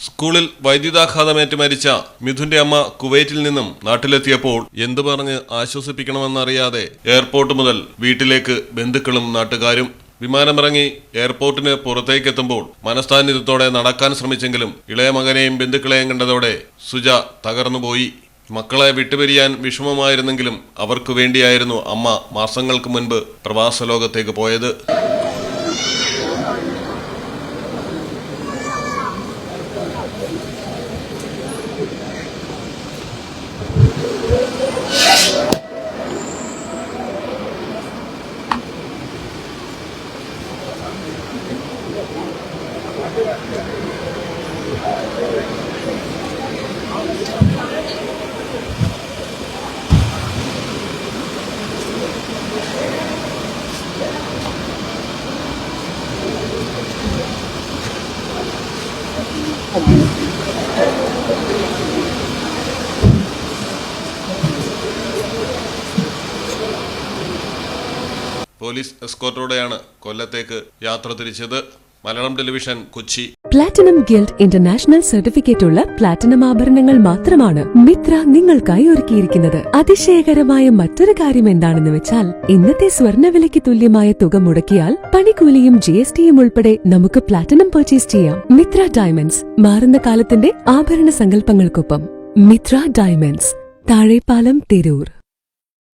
സ്കൂളിൽ വൈദ്യുതാഘാതമേറ്റ് മരിച്ച മിഥുന്റെ അമ്മ കുവൈറ്റിൽ നിന്നും നാട്ടിലെത്തിയപ്പോൾ എന്തു പറഞ്ഞ് ആശ്വസിപ്പിക്കണമെന്നറിയാതെ എയർപോർട്ട് മുതൽ വീട്ടിലേക്ക് ബന്ധുക്കളും നാട്ടുകാരും. വിമാനമിറങ്ങി എയർപോർട്ടിന് പുറത്തേക്കെത്തുമ്പോൾ മനസ്ഥാന്നിധ്യത്തോടെ നടക്കാൻ ശ്രമിച്ചെങ്കിലും ഇളയ മകനെയും ബന്ധുക്കളെയും കണ്ടതോടെ സുജ തകർന്നുപോയി. മക്കളെ വിട്ടുപിരിയാൻ വിഷമമായിരുന്നെങ്കിലും അവർക്കു വേണ്ടിയായിരുന്നു അമ്മ മാസങ്ങൾക്ക് മുൻപ് പ്രവാസ ലോകത്തേക്ക് പോയത്. പോലീസ് എസ്കോർട്ടോടെയാണ് കൊല്ലത്തേക്ക് യാത്ര തിരിച്ചത്. Malayalam television, Kochi. Platinum guild international certificate ഉള്ള പ്ലാറ്റിനം ആഭരണങ്ങൾ മാത്രമാണ് മിത്ര നിങ്ങൾക്കായി ഒരുക്കിയിരിക്കുന്നത്. അതിശയകരമായ മറ്റൊരു കാര്യം എന്താണെന്ന് വെച്ചാൽ ഇന്നത്തെ സ്വർണ്ണവിലയ്ക്ക് തുല്യമായ തുക മുടക്കിയാൽ പണിക്കൂലിയും GSTയും ഉൾപ്പെടെ നമുക്ക് പ്ലാറ്റിനം പർച്ചേസ് ചെയ്യാം. മിത്ര ഡയമണ്ട്സ്, മാറുന്ന കാലത്തിന്റെ ആഭരണ സങ്കല്പങ്ങൾക്കൊപ്പം. മിത്ര ഡയമണ്ട്സ്, താഴെപ്പാലം, തിരൂർ.